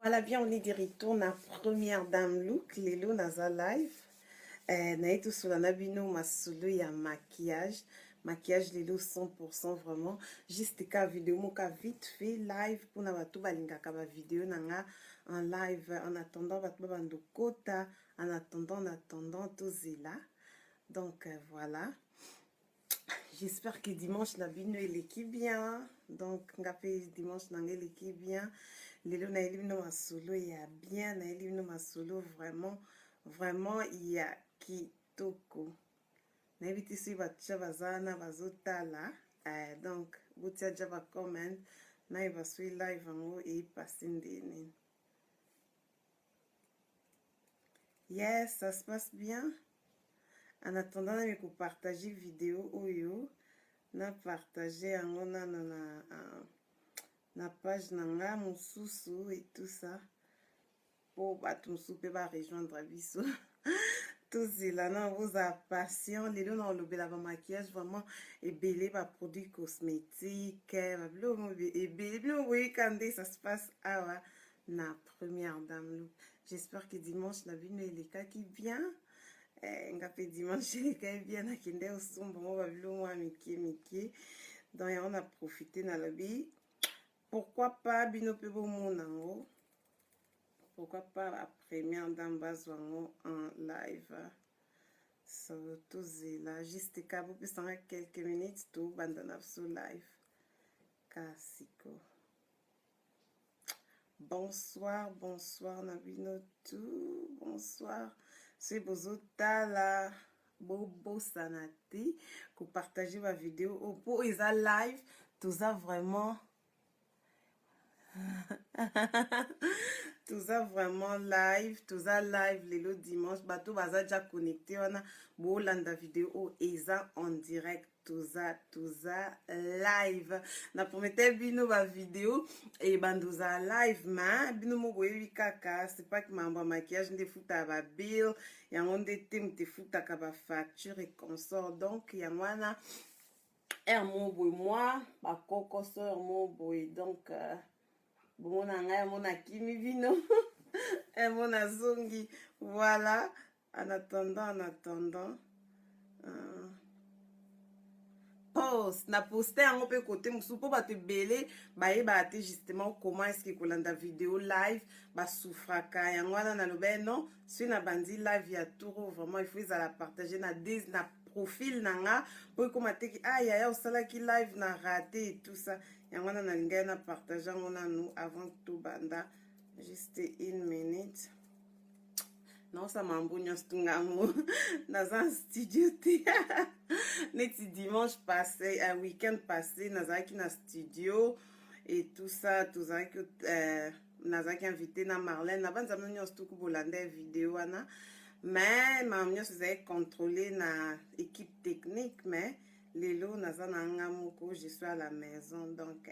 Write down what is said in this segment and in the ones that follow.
Voilà, bien, on est de retour na première dame look, lelo naza live. Na tout sur la nabino masolo ya maquillage lelo 100% vraiment. Juste ka vidéo moka vite fait live pour na batu balinga ka ba vidéo nanga en live en attendant batu bando kota en attendant tout zela. Donc voilà. J'espère que dimanche na bino eleki bien. Donc ngape dimanche nanga eleki bien. Lelo na elibino masolo ya bien, na elibino masolo vraiment ya kitoko. Na ebiti si batia bazana bazotala. Donc botia ja ba comment na eba sui live yango e passer ndene. Yes, ça se passe bien. En attendant na ko partager vidéo oyo na partager yango na page nanga mosusu et tout ça pour bato mosusu pe ba rejoindre biso tout cela na vous a patient lelo na olobela ba maquillage vraiment ebele ba produits cosmétiques ba bilo ebele bilo oui quand ça se passe awa na première dame look. J'espère que dimanche na bino elekaki bien. Ngape dimanche elekaki bien nakende osomba mo ba bilo mwa mike donc on a profité na lobi. Pourquoi pas binope monango? Pourquoi pas la première dame bazwango en live? Surtout là, juste kabo pesanga quelques minutes tout bandana sur live. Kasiko. Bonsoir Nabino tout. Bonsoir. C'est Bozotala. Bobo Sanati. Pour partager ma vidéo. Au pour isa live. Tout ça vraiment. Tout ça vraiment live lelo dimanche bato baza déjà connecté wana bolanda vidéo eza en direct tout ça live na promete bino ba vidéo et bandoza live ma bino mo boyebi kaka c'est pas que mambo maquillage nde futa ba bill yango nde te mte futa ka ba facture et consort donc yango wana mo boy moi ba koko sœur mo boy donc bon nanga mon akimi vino et mon azongi voilà en attendant post na poster yango pe côté musu po bato belé bayeba te justement comment est-ce que kolanda vidéo live ba souffraka yango wana na lobe non si na bandi live ya tour vraiment il faut la partager na profil nanga pour comment te ya osala ki live na raté et tout ça yango wana na linga na partager yango na nous avant tout banda juste une minute. Non, ça m'embrouille stungamu dans un studio neti dimanche passé un week-end passé nazaki na studio et tout ça nazaki invité na Marlène na banza mnyo stuku bolanda vidéo wana mais mamnyo c'est contrôlé na équipe technique mais lelo nazana ngamoko je suis à la maison donc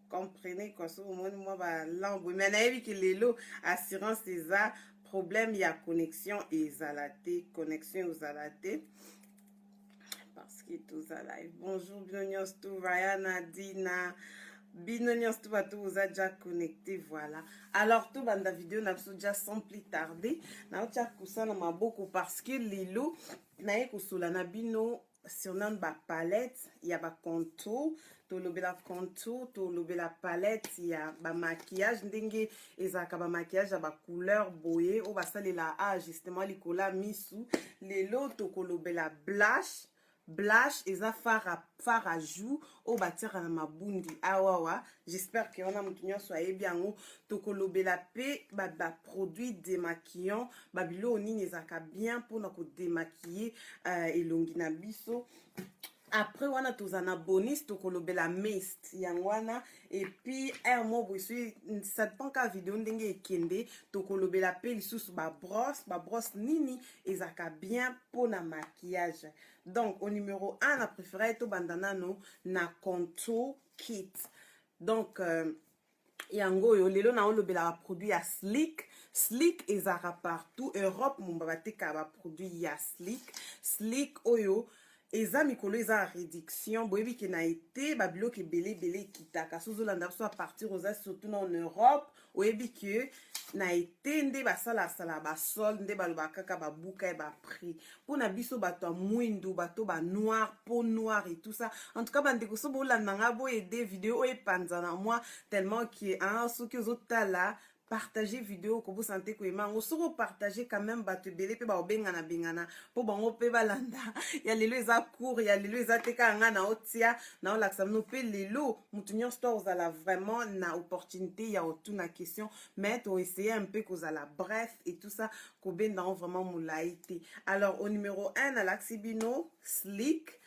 comprenez quoi so moi ba lambo mais na yebi ki lelo assurance eza problème ya connexion ezalate connexion ezalate parce que tout ça live. Bonjour binonyos tout Ryan Dina binonyos tout bato vous a déjà connecté voilà. Alors tout banda vidéo n'a déjà sans plus tarder na otia kusana maboko parce que lelo na ekosola na bino sur notre palette il y a ba contour to lobela contour to lobela palette il y a ba maquillage ndenge ezaka ba maquillage ya ba couleur boye o basalela justement likola misu lelo to kolobela blush eza fard à joue o batira na mabundi awawa j'espère que on a mutunyo so ayebi yango to kolobela pe ba produit démaquillant babilo nini ezaka bien pour na ko démaquiller elongi na biso. Après wana tozana bonus to kolobela mist yangwana et puis mo boisui ça dépend ka vidéo ndenge ekende to kolobela pe lisusu ba brosse nini ezaka bien pour na maquillage. Donc au numéro 1 na préféré to bandana no na contour kit. Donc yango yo lelo na olobela ba produit ya slick ezaka partout Europe mon babateka ba produit ya slick oyo eza mikolo eza réduction boyebi ke na été babiloko ebele ekitaka so ozolanda biso à partir oza surtout na en Europe oyebi ke na été nde basalasala basolde nde balobaka kaka babuka e baprix mpona biso bato ya mwindu bato banoir peau noire et tout ça en tout cas bandeko so bolanda nga boyede video oyo epanza na mwa tellement ke soki ozotala partager vidéo ko bosante ko emango soko partager quand même bato ebele pe ba obengana bengana po bango pe balanda ya lelo eza court ya lelo eza teka nga na otia na olakisa no pe lelo mutu nyonso to ozala vraiment na opportunité ya otuna question mais to essayer un peu kozala bref et tout ça ko benda vraiment moulayi te. Alors au numéro 1 na laxibino slick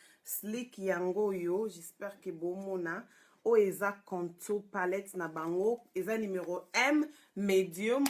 yango yo j'espère que bomona o eza contour palette na bango eza numéro M medium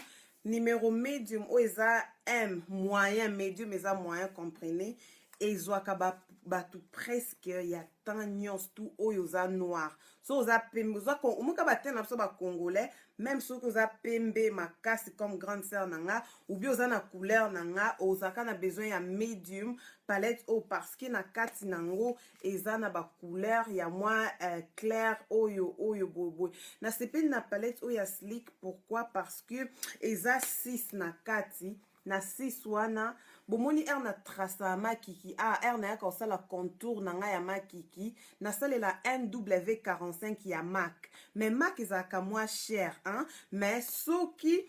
numéro medium o eza M moyen medium eza moyen comprenez ezwaka bato presque ya temps nyonso tu oyo oza noir so oza pembe omoka batene na biso bacongolais même soki oza pembe makasi comme grande sœur na nga ou bien oza na couleur na nga ozalaka na besoin ya medium palette oyo parce que na kati nango eza na bacouleur ya mwa clair oyo boyeboye nasepeli na palette oyo ya slick pourquoi parce que eza 6 na kati na 6 wana bomoni air na trace ya makiki air na yaka osala contour na ngai ya makiki nasalela NW45 ya MAC mais MAC ezalaka mwa cher hein? Mais soki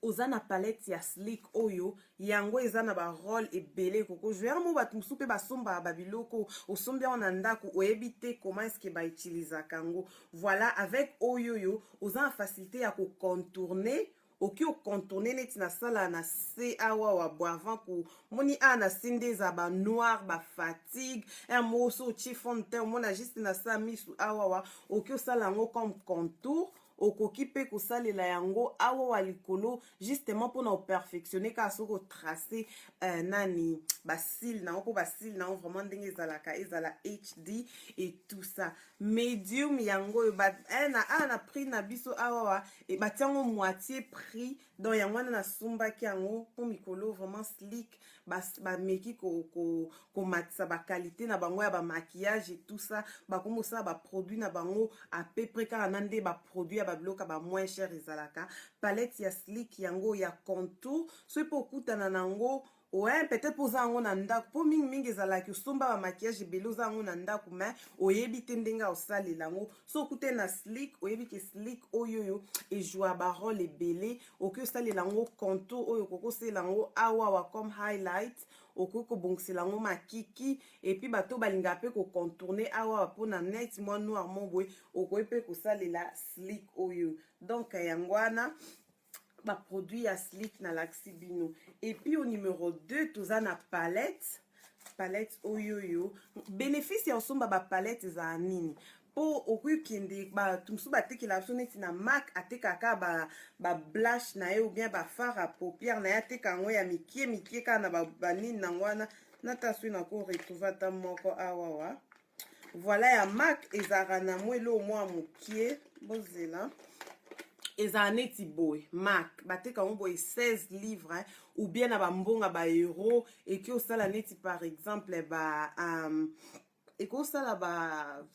oza na palette ya slick oyo yango eza na barole ebele koko jouer mo bato mosusu mpe basombaka babiloko osombi yango na ndako oyebi te comment est-ce que bautilisaka yango voilà avec oyoyo oza na facilité ya kocontourner oki ocontourner neti na sala na se awa wa bo avant ko moni na sinde eza ba noir ba fatigue mo so otie fond de teint mona juste na sa misu awa wa oki osala yango comme contour okoki pe kosalela yango awa wa likolo justement mpona operfectionner kaka soki otrace nani basile nango mpo basile nango vraiment ndenge ezalaka ezala HD et tout ça medium yango oyo na prix na biso awa wa batiango moitié prix donc yango wana nasumbaki yango mpo mikolo vraiment slick bameki komatisa bakalite na bango ya bamaquillage et tout ça bakomosala baproduit na bango à peu près kaka na nde baproduit ya babiloko ba moins cher ezalaka palette ya slick yango ya contour soki mpo okutana nango ouais peut-être poza yango na ndako po mingi ezalaki osomba ba maquillage ebele oza yango na ndako mais oyebi te ndenge osalela yango so okute na slick oyebi ke slick oyoyo ejoua barole ebele okoki osalela yango contour oyo okoki osalela yango awawa comme highlight okoki kobongisela yango makiki epuis bato balingaka mpe kocontourne awawa mpona net mwa noir mo boye okoki mpe kosalela slick oyo donc yango wana produit ya slick na laxibino. Et puis au numéro 2 toza na palette oyoyo bénéfice ya osomba ba palette za nini po okuyokende bato mosusu batekela biso neti na MAC atekaka ba blush na ye ou bien ba fard à paupière na ye ateka yango ya mikie kaka na banini nango wana nata soi nako retrouve ata moko awawa voilà ya MAC ezalaka na mwelo mwa mokie bozela ezala neti boye MAC bateka yango boye 16 livres hein, ou bien na bambonga ba euro eki osala neti par exemple ekosala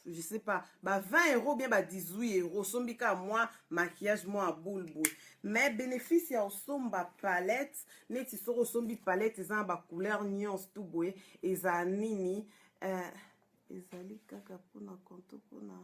je sais pas 20 € bien 18 € sombika moi maquillage moi boule boule mais bénéfice ya osomba palette neti soko sombi palette eza ba couleur nyonso tout boye eza nini ezali kaka pona contour pona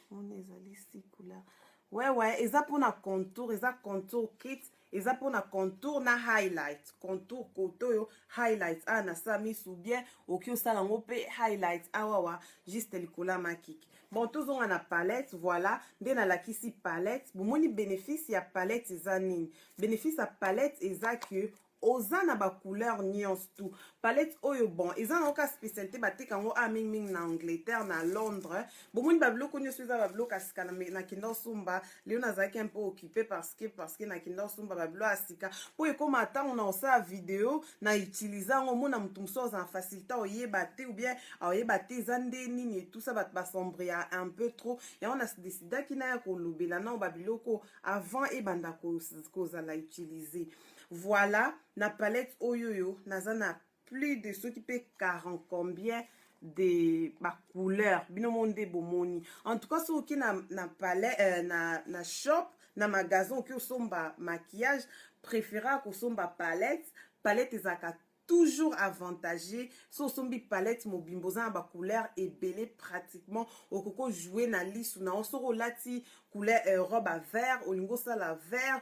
on ezali 6 couleurs ouais eza pona contour eza contour kit eza pona contour na highlight contour koto yo highlight na samis ou bien oki osala ngo pe highlight awawa juste likola makiki bon tozonga na palette voilà nde nalakisi palette bomoni bénéfice ya palette eza nini bénéfice ya palette eza que oza na ba couleur nyonso tu palette oyo bon eza na oka spécialité bateka yango mingi na Angleterre na Londres bomoni babiloko nyonso eza babiloko asika na kinda osumba leo nazalaki un peu occupé parce que na kinda osumba babilo asika po ekoma ntango na osala video na utiliser yango mona mutu mosusu aza na facilité oyeba te ou bien oyeba te eza nde nini et tout ça bato basombre ya un peu trop yango na decidaki na ya kolobela na babiloko avant ebanda kozala utiliser. Voilà, na palette oyoyo, naza na plus de ceux qui paient 40 combien de couleur bino monde bomoni. En tout cas soki na palais na shop na magasin oki osomba maquillage préféra kosomba palette ezaka toujours avantagé so sombi palette mobimbo za ba couleur ebele pratiquement okoko jouer na lisu na osoko lati couleur robe à vert olingo sala vert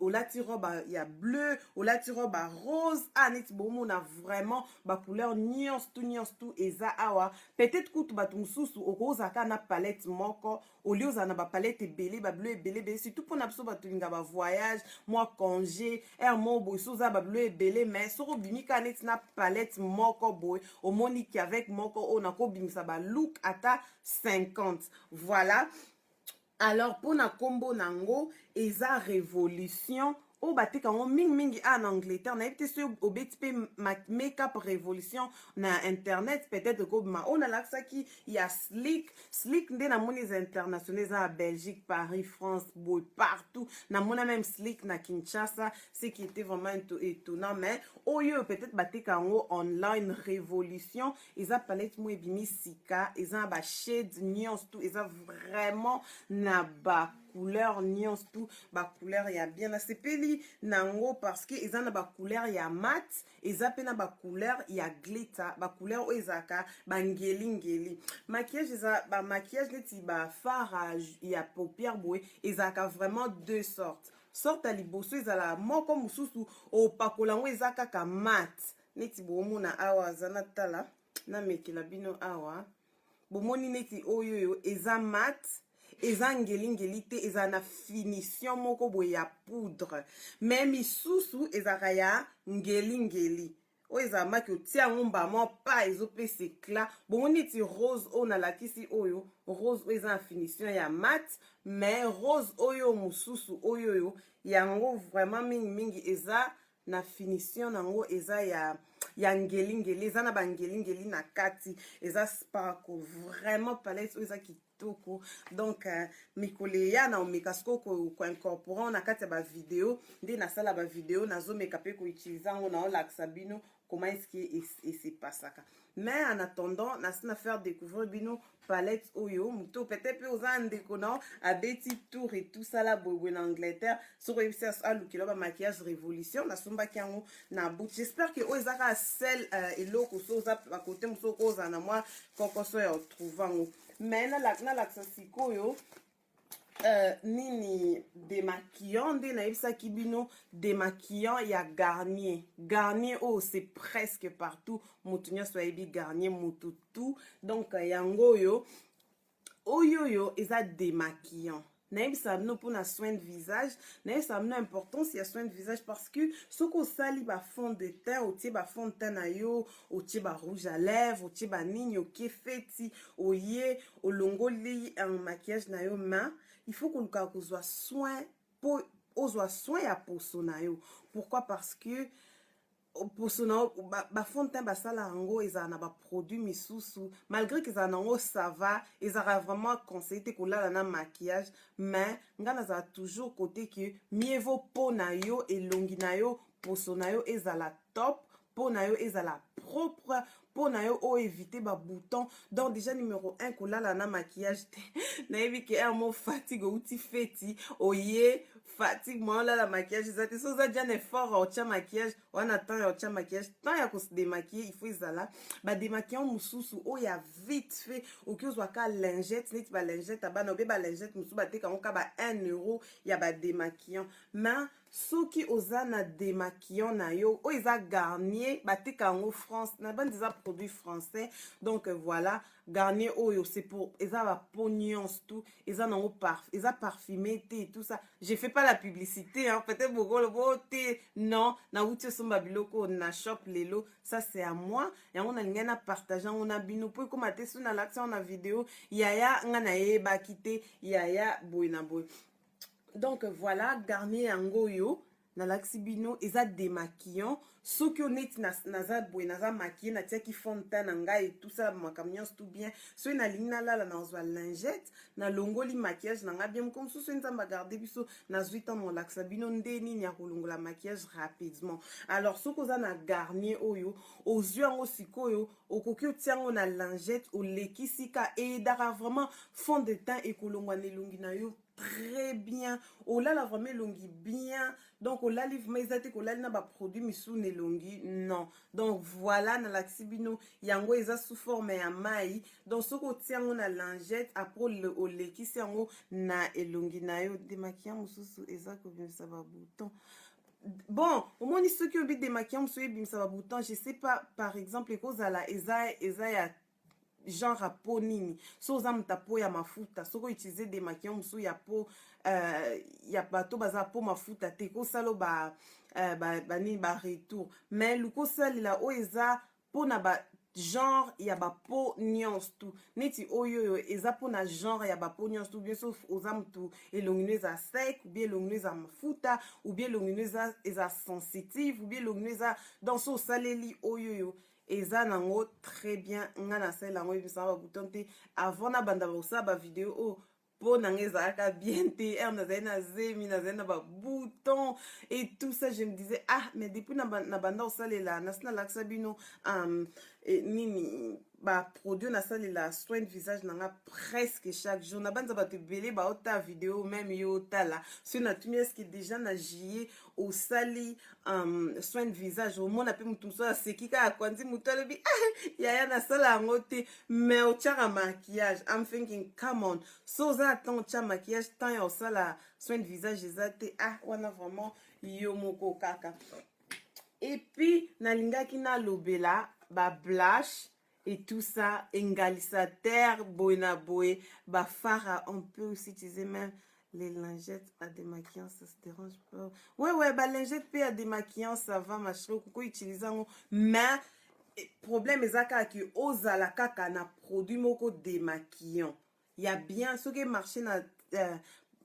olati robe ya bleu olati robe à rose neti bomo na vraiment ba couleur nyonso tout eza awa peut-être kutu batu mususu okozaka na palette moko olioza na ba palette ebele ba bleu ebele surtout pour na biso batu linga ba voyage moi congé mo boy soza ba bleu ebele mais soko bimika neti na palette moko boy omoni ki avec moko on a ko bimisa ba look ata 50 voilà. Alors pour na combo nango eza révolution o batika ngo mingi en Angleterre na été sur obetipe make-up révolution na internet peut-être ko ma on a l'accès qui il y a slick nde na moni internationaux à Belgique, Paris, France, boy partout na mona même slick na Kinshasa, ce qui était vraiment étonnant mais oyo peut-être batika ngo online révolution eza palette mo ebimi sika eza ba shade nuance tout eza vraiment na ba couleur nuance tout ba couleur ya bien na sepeli nango parce que eza na ba couleur ya mat eza pe na ba couleur ya glitter ba couleur o ezaka ba ngeli maquillage eza ba maquillage neti ba farage ya paupière boy ezaka vraiment deux sorte à liboso ezala moko mususu o pakola ngo eza kaka mat neti bomona awa zana tala na mekela bino awa bomoni neti oyo eza mat eza ngeli te eza na finition moko boye ya poudre mais misusu ezaka ya ngeli o eza maki otia yango mbama pa ezopesa éclat bomoni neti rose oyo nalakisi oyo rose oyo eza na finition ya mat mais rose oyo mosusu oyo yango vraiment mingi eza na finition nango eza ya ngeli eza na bangeli na kati eza sparkle vraiment palette oyo eza kitoko donc mikole ya na omeka siko ko incorporer na kati ya ba vidéo nde na sala ba vidéo nazo meka pe ko utiliser ngo na olaksa bino comment est-ce que c'est passaka mais en attendant na faire découvrir bino palette oyo muto peut-être aux andeko na abeti tour et tout ça la boy en Angleterre sur réussir à looker ba maquillage révolution na somba kiango na bout j'espère que ozaka sel eloko so za ba côté musoko za na moi kokoso ya trouvango mais na la sikoyo nini démaquillant nde nayebisaki bino démaquillant ya Garnier oh c'est presque partout motu nyonso ayebi Garnier motu tout donc yango oyo eza démaquillant nayebisa bino mpona soin de visage nayebisa bino importance ya soin de visage parce que soki osali ba fond de teint otie ba fond de teint na yo otie ba rouge à lèvres otie ba nini okie feti oye olongoli un maquillage na yo ma il faut koluka kozwa soin po ozwa soin ya poso na yo pourquoi parce que poso na yo ba fond de teint basala yango ezala na ba produit misusu malgré que ezala nango ça va ezala vraiment conseillé te kolala na maquillage mais nga nazala toujours côté que mieux vaut po na yo elongi na yo poso na yo ezala top po na yo ezala propre po na yo o éviter ba bouton donc déjà numéro 1 kolala na maquillage te nayebi ke un mot fatigue outi feti oye fatigue moi là la maquillage ça te so za déjà effort au tia maquillage on attend au tia maquillage tant ya ko se démaquiller il faut izala ba démaquillant mususu o ya vite fait o ki ozwa ka lingette net ba lingette abana obe ba lingette mususu ba te ka ba 1 euro ya ba démaquillant mais soki oza na démaquillant na yo o eza Garnier batika en France na ban des produits français donc voilà Garnier oyo c'est pour eza ba nuance tout eza nango eza parfumé et tout ça je fais pas la publicité hein peut-être beaucoup le beauté non na uti somba biloko na shop lelo ça c'est à moi et on a ngana partager on a bino pour comme até sur na l'action na vidéo yaya ngana yeba kité yaya boy na boy. Donc voilà Garnier yango yo nalakisi bino eza démaquillant soki oneti naza boye naza maquille natiaki fond de teint na ngai et tout ça makambo nyonso tout bien soki nalingi nalala nazwa lingette nalongoli maquillage na ngai bien moko mosusu nzambe agarde biso nazwi ntango molakisa bino nde nini ya kolongola maquillage rapidement. Alors soki oza na garnier oyo ozwi yango sikoyo okoki otia yango na lingette olekisi ka eyedaka vraiment fond de teint ekolongwa na elongi na yo très bien. Olala vraiment elongi bien. Donc olali vraiment ezate kolali na ba produit misu na elongi non. Donc voilà na lakisi bino yango eza sous forme ya mai. Donc soki otia yango na lingette après olekisi yango na elongi na yo démaquillant mosusu eza kobimisa ba bouton. Bon, au moins ceux qui ont des démaquillants mosusu ebimisa ba bouton, je sais pas par exemple ekozala eza ya genre à peau nini so oza muta peau ya mafuta soko utiliser démaquillant mosusu ya peau ya bato baza peau mafuta te kosala nini ba retour mais lukosalela oyo eza mpona ba genre ya ba peau nyonso tu neti oyo eza mpona genre ya ba peau nyonso tu bien so oza mutu elongi eza sec ou bien elongi eza mafuta ou bien elongi eza sensitive ou bien elongi eza donc so osaleli oyo eza nango très bien nga nasala yango ebimisa ba bouton te avant na banda bosala ba vidéo o po nanga ezalaka bien te nazali na zemi nazali na ba bouton et tout ça je me disais ah mais depuis na banda osalela nasi nalakisa bino nini ba produit nasalela soin de visage nanga presque chaque jour na banza bato ebele baota vidéo même yo otala so natumi eske déjà na juillet osali soin de visage omona mpe motu mosusu aseki kaka akwandi motu alobi yaya nasala yango te mais otiaka maquillage I'm thinking come on so oza atan otia maquillage tant ya osala soin de visage eza te wana vraiment yo moko kaka. Et puis nalingaki nalobela ba blush et tout ça égalisateur boye na boye ba fard on peut aussi utiliser même les lingettes à démaquillant ça se dérange pas ouais ba lingette pe à démaquillant ça va ma chérie koko utiliser ngo mais problème ezaka ki ozala kaka na produit moko démaquillant ya bien ce qui marché na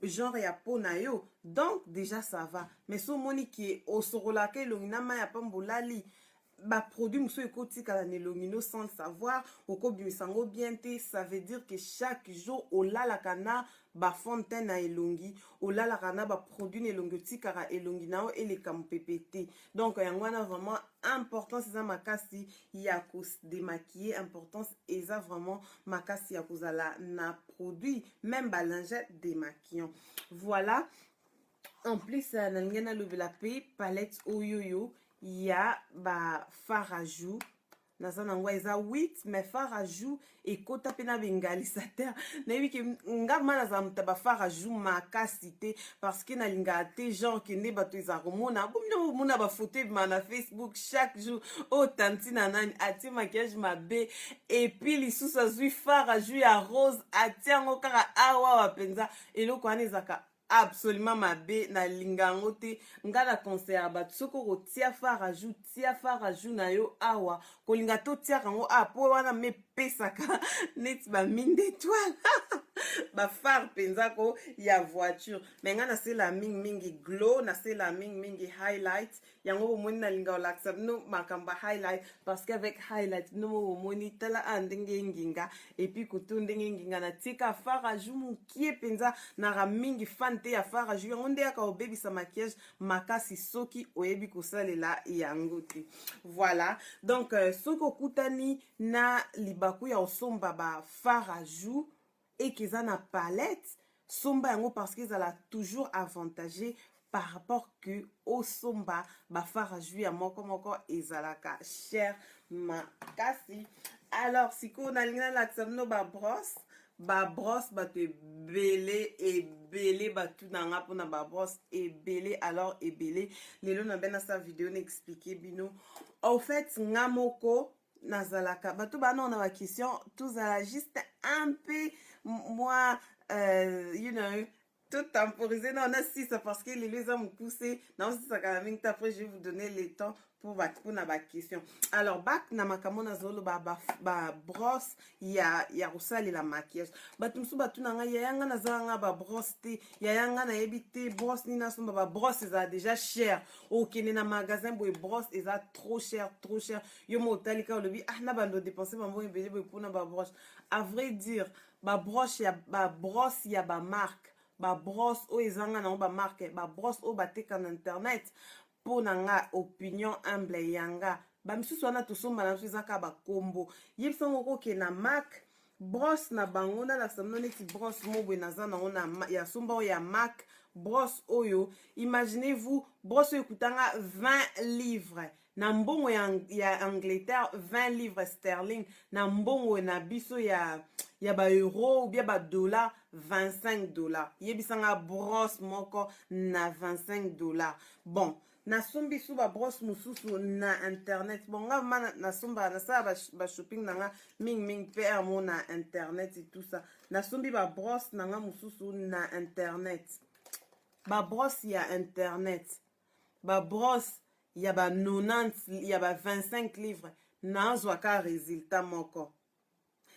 genre ya peau na yo donc déjà ça va mais so moni ki osorolaka elongi na mai ya pambolali ba produit mosusu ekotikala na elongi no sans le savoir okobimisa yango bien te ça veut dire que chaque jour olalaka na ba fond de teint na elongi olalaka na ba produit na elongi otikaka elongi na yo eleka mopepe te donc yango wana vraiment importance eza makasi ya kodémaquiller importance eza vraiment makasi ya kozala na produit même ba lingette démaquillant. Voilà en plus nalingi nalobela pe palette oyoyo ya ba fard à joues naza nango eza 8 mais fard à joues ekota pe na bengalisateur nayebi ke nga ma naza muta ba fard à joues makasi te parce que nalingaka te genre kende bato eza komona bomino omona ba photo ebima na Facebook chaque jour tanti na nani atie maquillage mabe et puis lisusu azwi fard à joues ya rose atie yango kaka awawa penza eloko wana ezaka absolument mabe na lingango te nga na conseil ya bato soki okotia fard à joues na yo awa kolinga totiaka yango po wana mepesaka neti bamine d'étoile ba fard mpenza ko ya voiture mais nga nasela mingi glow nasela mingi highlight yango bomoni nalinga olakisa bino makambo highlight parce qu'avec highlight no bomoni tala ndenge nginga et puis koto ndenge nginga natika fard à joues mokie mpenza naka mingi fan te ya fard à joues yango nde yaka obebisa maquillage makasi soki oyebi kosalela yango te. Voilà donc soki okutani na libaku ya osomba ba fard à joues et qu'ils ont na palette somba yango parce qu'ils ont toujours avantagé par rapport que au somba ba fard à joues ya moko ezalaka cher makasi. Alors siko na lingana la tsano ba brosse bato ebele batu nanga pona ba brosse ebele alors ebele lelo na bena sa vidéo n'expliquer bino en fait nga moko nazalaka bato bana on a ma question tous à la juste un peu moi you know tout temporisé. Non, on a 6 parce que les deux ont poussé. Non, c'est ça quand même. Après, je vais vous donner le temps pour la question. Alors, bac, na makamona zolo, brosse, y a roussal et la maquillage. Batumsu batunanga, yanga na zanga, brosse te, yanga na ebite, brosse ni na somba, brosse, ça déjà cher. Ok, na magasin, boy, brosse, ça trop cher, trop cher. Yo, mo, talika, olobi, ah, na bando dépenser, maman, ebele, boy, pour na brosse. À vrai dire, brosse, y a marque. Brosse, o, ezanga na ba marque, brosse, o, batek en internet. Pour nanga opinion humble yanga bamisusu wana tosomba na biso ezaka bakombo yebisa ngoko ke na mac brosse na bango na samno neti brosse mobwe naza nango na ya somba oyo ya mac brosse oyo imaginez-vous brosse oyo ekutanga 20 livres na mbongo ya Angleterre 20 livres sterling na mbongo na biso ya ba euro ou bien ba dollar $25 yebisanga brosse moko na $25 bon na sombi su ba brosse mususu na internet bon nga ma na somba na sa ba shopping nanga ming père mo na internet et tout ça na sombi ba brosse nanga mususu na internet ba brosse ya internet ba brosse ya ba 90 ya ba 25 livres na zwaka résultat moko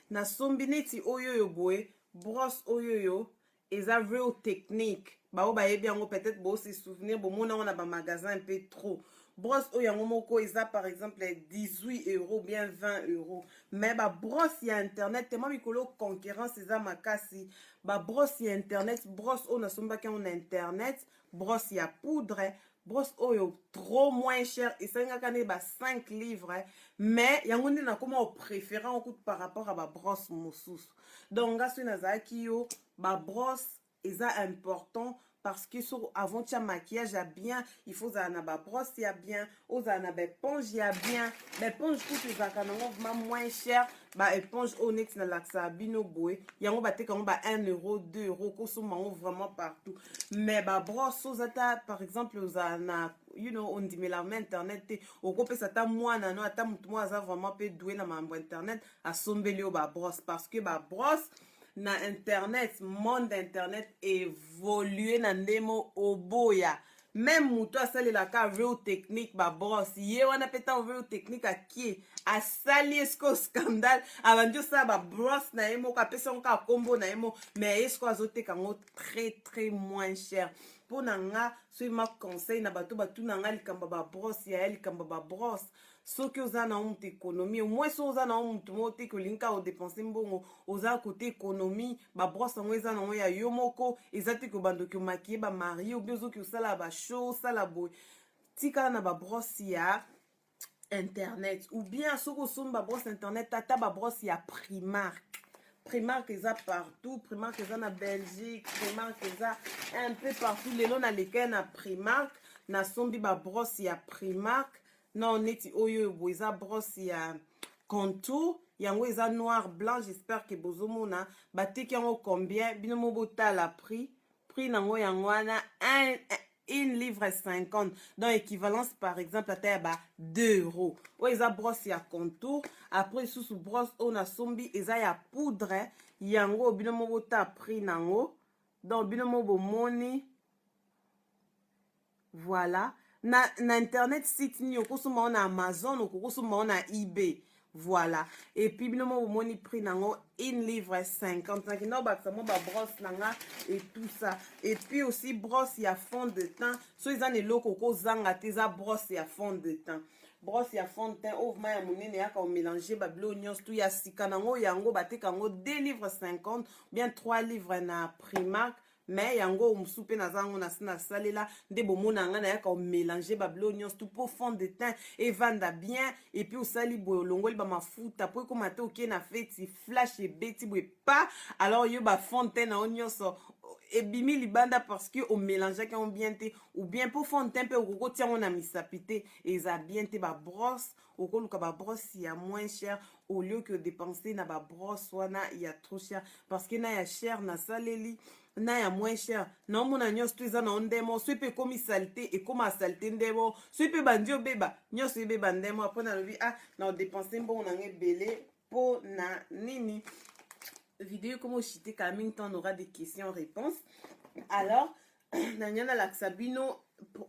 na sombi neti oyo boye brosse oyo eza real technique bao bayebi yango peut-être bo se souvenir bo mona on a ba magasin un peu trop brosse oyo yango moko eza par exemple 18 € bien 20 €, mais ba brosse ya internet tellement mikolo concurrence eza makasi ba brosse ya internet brosse oyo na sombaki on internet brosse ya poudre brosse oyo trop moins cher et ça ngaka ne ba 5 livres mais yango ndi na koma préférant au par rapport à ba brosse mosusu donc ngaso nazaki yo ba brosse eza important parce que sur avant tu as maquillage à bien il faut ça na ba brosse ya bien oza na ba éponge ya bien ba éponge tout ça quand vraiment moins cher ba éponge honnête na laxa bino boy yango ba te quand ba 1 €, 2 € ko so mango vraiment partout mais ba brosse ozata par exemple oza na you know on dit mais la internet au ko pesa ta mwana no ata mutu mo aza vraiment pe doué na mambo internet a sombeli o ba brosse parce que ba brosse na internet monde internet évolué na ndemo oboya même mutu asalelaka real technique ba brosse ye wana peta real technique akie asali esko scandale abandi osala ba brosse na ye moko apesa ngo kaka kombo na ye mo mais esko azoteka ngo très moins cher mpo na nga soki ma conseil na bato batuna nga likambo ba brosse ya likambo ba brosse soki oza na mutu économie au moins so oza na mutu moko te kolingi kaka odepense mbongo oza côté économie ba brosse yango eza nango ya yo moko eza te kobandoki omakie ba marie ou bien ozoki osala ba show osala boye tikala na ba brosse ya internet ou bien soki osomba ba brosse internet ata ba brosse ya Primark eza partout, Primark eza na Belgique, Primark eza un peu partout. Lelo na lesquels na Primark, na sombi ba brosse ya Primark, non neti oyo bo eza brosse ya contour, yango eza noir blanc, j'espère que bozomona, bateki yango combien, bino mo botala prix nango yango wana 1 livre 50 donc équivalence par exemple à taille 2 €. Ou eza brosse ya contour après sous brosse on a sombi eza ya poudre yango bino mo bota prix nango donc bino mo bomoni voilà na internet site ni okosoma na Amazon okosoma na eBay voilà et puis bino mo bomoni prix nango 1 livre 50 nakina bakisa mo ba brosse nanga et tout ça et puis aussi brosse ya fond de teint so eza neloko kozanga te eza brosse ya fond de teint brosse ya fond de teint ovma ya monene yaka omélanger babilo nyonso tu ya sika nango yango bateka yango 2 livres 50 bien 3 livres na Primark mais yango musu pe nazango na salela nde bomona nga na yaka omélanger babilo nyonso tu po fond de teint evanda bien et puis osali boye olongoli ba mafuta po ekoma te okie na feti flash ebeti boye pa alors yo ba fond de teint na nyonso ebimi libanda parce que o mélangeaki yango bien te ou bien po fond de teint mpe okokotia yango na misapi te eza bien te ba brosse okoluka ba brosse ya moins cher au lieu que dépenser na ba brosse wana ya trop cher parce que na ya cher na saleli na ya moins cher na omona nyonso to eza na ndemo so pe komi salite ekoma salite ndemo so pe bandi obeba nyonso ebeba ndemo apres nalobi na odepense mbongo nango ebele mpo na nini vidéo comme au chité quand même temps on aura des questions réponses Alors nanya na laksabino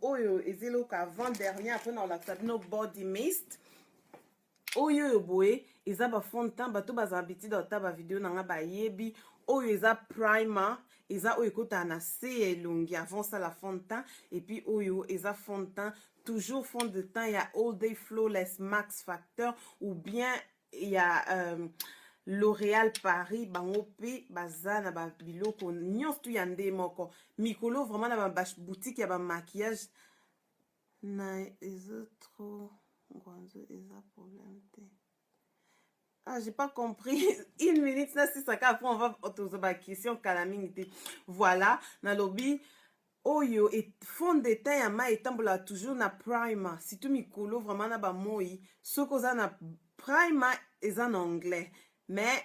oyo ezelo avant dernier après na laksabino body mist oyo boye eza ba fond de teint bato baza habitude ota ba vidéo nanga bayebi oyo eza primer eza oyo kota na se elongi avant ça la fond de teint et puis oyo eza fond de teint toujours fond de teint ya All Day Flawless Max Factor ou bien ya L'Oréal Paris bango pe baza na ba biloko nyonso tu ya nde moko mikolo vraiment na ba boutique ya ba maquillage na eza trop ngwanzo eza problème te. Ah, j'ai pas compris. Une minute, là, c'est ça. Après, on va autour ma question calamité. Voilà. Na lobby. Oyo et fond de teint ya ma etambola toujours na primer. Si tu mikolo vraiment na ba moi. Ce qu'on a na primer est en anglais. Mais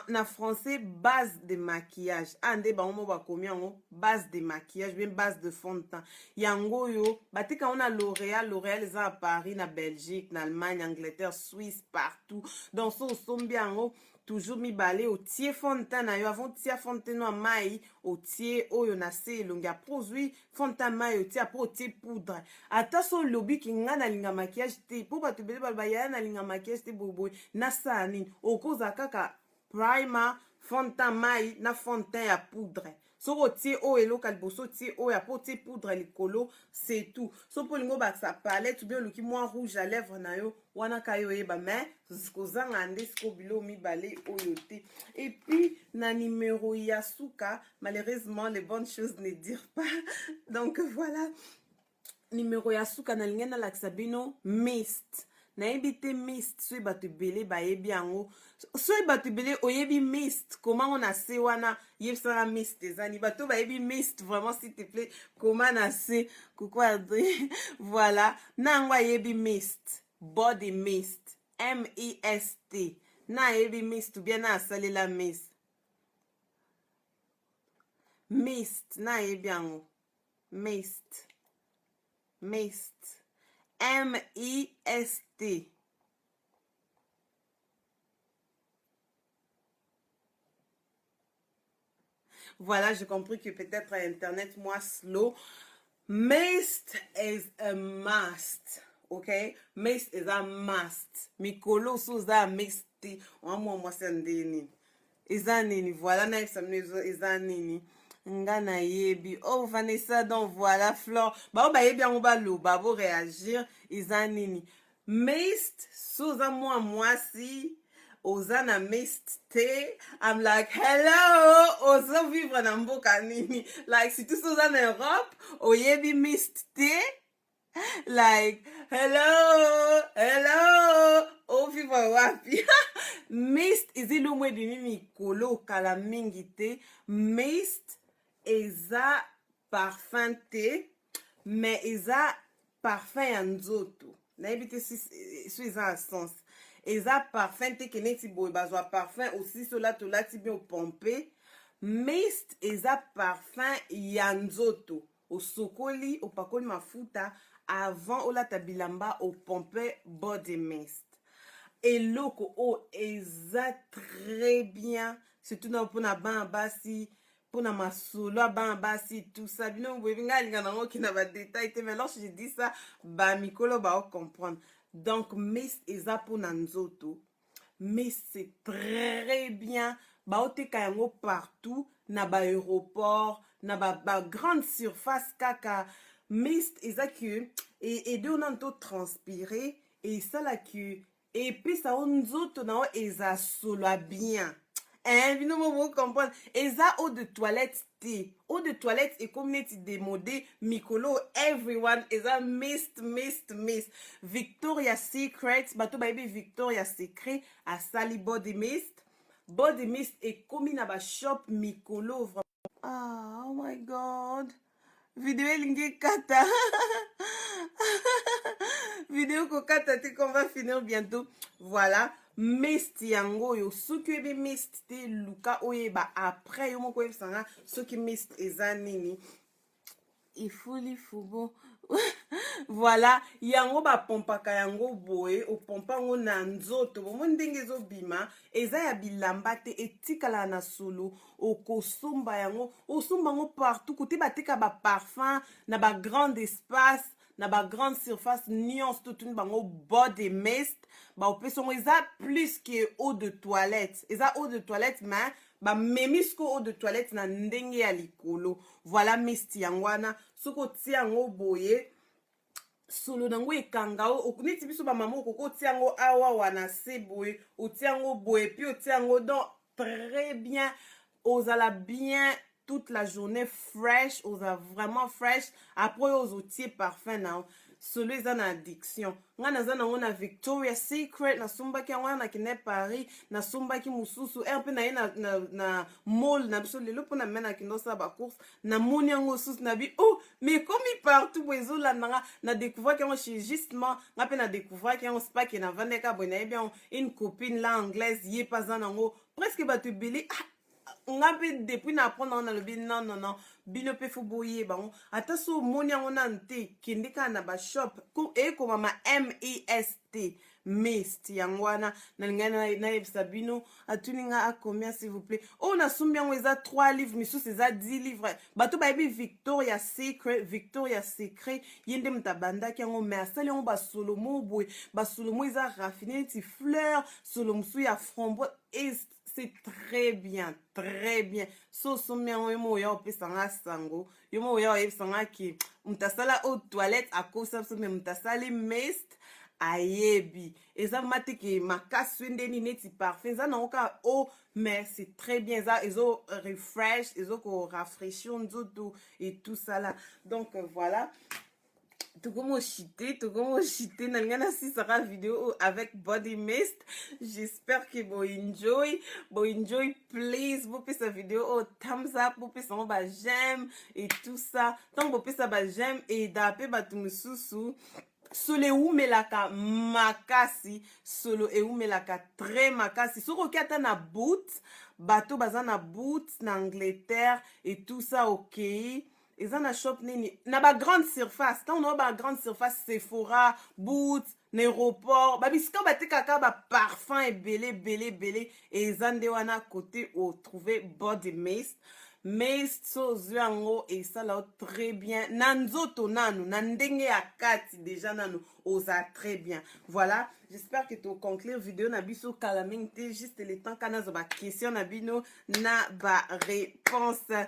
na français base de maquillage. Ande ba mo ba komi yango base de maquillage bien base de fond de teint. Yango yo batika on a L'Oréal est à Paris, na Belgique, na Allemagne, Angleterre, Suisse partout. Donc so sombi yango toujours mi balé au tie fond de teint na yo avant tia fond de teint no mai au tie oyo na se longa produit fond de teint mai au tie après au tie poudre. Ata so lobby ki nga na linga maquillage te po ba te bele ba ya na linga maquillage te bobo na sa nini okoza kaka primer fond de teint mai na fond de teint ya poudre. So tie o eloka liboso tie o ya po tie poudre likolo c'est tout. So po lingo ba sa palette ou bien luki moins rouge à lèvres na yo wana kayo eba mais skozanga nde sko bilo mi balé oyo te. Et puis na numéro Yasuka malheureusement les bonnes choses ne dirent pas. Donc voilà numéro Yasuka na lingena laksabino mist. Nayebi te mist so bato ebele bayebi yango so bato ebele oyebi mist comment on a se wana yebisanga mist ezani bato bayebi mist vraiment s'il te plaît comment na se coucou Adrien voilà nango ayebi mist body mist M-I-S-T na ayebi mist ou bien na asalela mist na ayebi yango mist M-I-S-T. Voilà, j'ai compris que peut-être Internet, moi, slow. Mist is a must. Okay? Mist is a must. Mikolo souza mist. Moi, c'est un déni. Eza nini. Voilà, na eza nini. Ngana yebi oh Vanessa donc voilà Flore ba ba yebi on ba lo ba bo réagir eza nini mist souza moi si ozana mist te I'm like hello ozo vivre na mboka nini like si tu souza en Europe oyebi mist te like hello o vivre wapi mist izilo mwe dini mikolo kala mingi te mist eza parfum te mais eza parfum ya nzoto nayebi te so eza na sens eza parfum te ke neti boye bazwa parfum aussi sola tolati bien opompe mist eza parfum ya nzoto osokoli opakoli mafuta avant olata bilamba opompe body mist eloko o eza très bien surtout na mpona bana basi pona masolo bana basi tout ça bino boyebi nga linga nango kina ba détail te mais lorsque je dis ça ba mikolo ba comprendre donc mist eza pona nzoto mist c'est très bien ba oteka yango partout na ba aéroport na ba grande surface kaka mist eza que et de on to transpirer et ça là que et puis ça on nzoto na eza solo bien. Bino mo comprendre eza eau de toilette te eau de toilette et comme neti démodé mikolo everyone eza mist Victoria's Secret bato bayebi Victoria's Secret asali body mist et komi na ba shop mikolo ah oh my god vidéo elingi kata vidéo kokata te qu'on va finir bientôt voilà mist yango yo soki oyebi mist te luka oyeba après yo moko oyebisanga soki mist eza nini ifuli fubo Voilà, yango ba pompaka yango boye, o pompa yango na nzoto, bomo ndenge ezobima, eza ya bilamba te, etikala na solo, okosomba yango, osomba yango partout, kote bateka ba parfum, na ba grand espace, na ba grande surface, nyonso totuni bango body mist, ba opesa yango, eza plus que eau de toilette, eza eau de toilette, mais ba memisko eau de toilette na ndenge ya likolo, voilà mist yango wana, soko tia yango boye, solo nango ekanga o neti biso bamama okoko otia yango awa wana se boye otia yango boye puis otia yango donc très bien ozala bien toute la journée fresh ozala vraiment fresh après oyo ozotie parfum na solo eza na addiction nga naza nango na Victoria Secret nasombaki yango wana nakende Paris nasombaki mosusu mpe na ye na mall na biso lelo mpo na me nakende osala bacourse namoni yango mosusu na bi oh mais komi partout boye ezolanda nga na découvraki yango chez justement nga mpe na découvraki yango spake navandeka boye nayebi yango une copine la anglaise ye mpe aza nango presque bato ebele nga mpe depuis na apprendre yango nalobi non bino mpe fo boyeba yango ata so omoni yango nanu te kende kaka na bashop ekomama mest mist yango wana nalingai nayebisa bino atuni nga acombien s'il vous plaît oyo nasombi yango eza 3 livres misusu eza 10 livres bato bayebi Victoria Secret ye nde moto abandaki yango mais asali yango basolo mo boye basolo mo eza raffine neti fleur solo mosusu ya framboise c'est très bien so sombi yango yo mo oya opesanga sango yo mo oya oyebisanga ki moto asala o toilette akosa biso me moto asali mist ayebi eza mate ke makasi ndeni neti parfum eza nango kaka o mais c'est très bien eza ezo refresh ezoko rafraîchir nzoto et tout ça là donc voilà tokomoshite nalinga nasisaka video avec body mist j'espère que boenjoy please bopesa video o thumbs up bopesa ngo ba j'aime et tout ça ntango bopesa ba j'aime eda mpe bato mosusu solo ewumelaka makasi solo ewumelaka très makasi soki oki ata na boot bato baza na boot na Angleterre et tout ça okei eza na shop nini na ba grande surface ntango na ba grande surface Sephora boot na aéroport babisika batekaka ba parfum ebele eza nde wana kote otrouve body mist so ozwi yango esala o très bien na nzoto nanu na ndenge ya kati deja nanu oza très bien voilà j'espère que toconclure video na biso kala mingi te juste le temps kana nazwa baquestion na bino na baréponse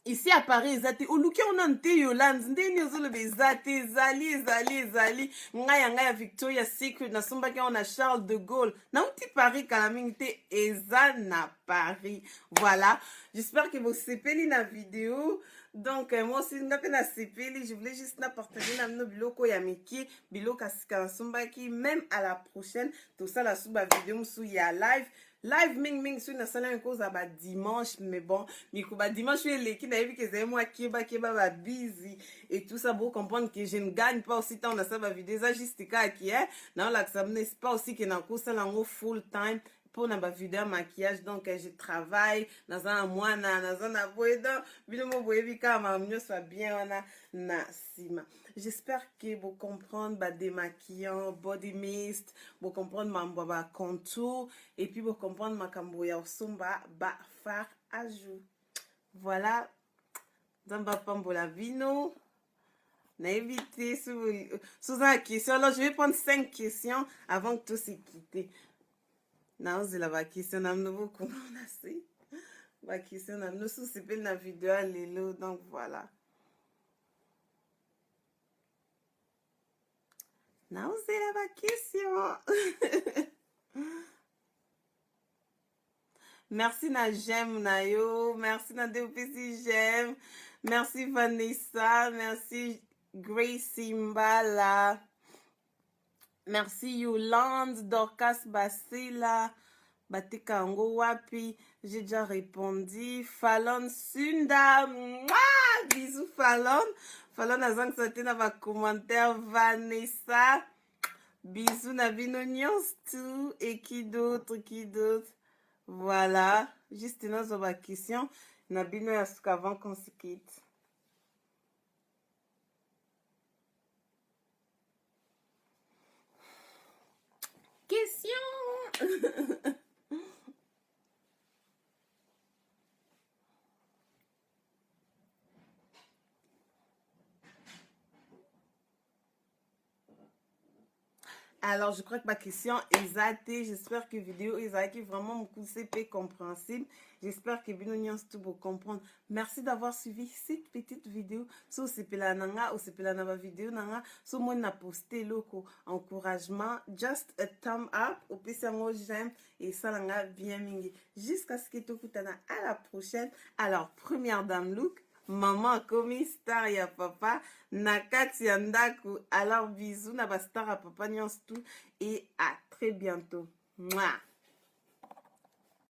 ici à Paris ezate oluki ona nte Yolande ndeni ozoloba ezate ezali ngai ya Victoria Secret nasombaki yango na Charles de Gaulle nauti Paris kala mingi te eza na Paris voilà j'espère que bosepeli na vidéo donc moi aussi nga mpe nasepeli je voulais juste na partager na bino biloko ya mike biloko ya sika nasombaki même à la prochaine tosala su bavideo mosusu ya live mingi soki nasala ekoza ba dimanche mais bon miko ba dimanche oyo eleki nayebi ke ezali mwa keba ba busy et tout ça pour comprendre que je ne gagne pas aussi tant nasala ba video eza juste kaki naolakisa bino c'est pas aussi ke nakosala yango full time mpona bavideo ya maquillage donc je travaille naza na mwana naza na boye donc bino mo boyebi kaka makambo nyonso ya bien wana na nsima j'espère que vous comprenez ba démaquillant body mist vous comprenez mambo ba contour et puis vous comprenez makambo ya osomba ba fard à jour voilà nzamba pambola bino nayebi te sous la question alors je vais prendre 5 questions avant que tout se quitte naozela bakestion na bino bokomona se bakestion na bino susepeli na video ya lelo donc voilà naozela bakestion merci na j'aime na yo merci na DPC j'aime merci Vanessa merci Gracie Mbala merci Yolande, Dorcas Basila, Bateka yango wapi, j'ai déjà répondu. Fallon Sunda, bisous Fallon. Fallon azang sauté dans ma commentaire. Vanessa, bisous na bino nyons tout. Et qui d'autre? Voilà, juste une autre question. Na bino yasuka avant qu'on se quitte. Alors, je crois que ma question est zatée. J'espère que la vidéo est vraiment compréhensible. J'espère que vous tout pour comprendre. Merci d'avoir suivi cette petite vidéo. So, c'est pela nanga ou c'est pela na vidéo nanga. So, moi, na posté loco encouragement. Just a thumb up. Ou puis, j'aime. Et ça, nanga bien mingi. Jusqu'à ce que tu kutana à la prochaine. Alors, première dame look. Maman komi star ya papa nakati ya ndaku. Alors bisous na ba star ya papa nyonso tout et à très bientôt. Mouah.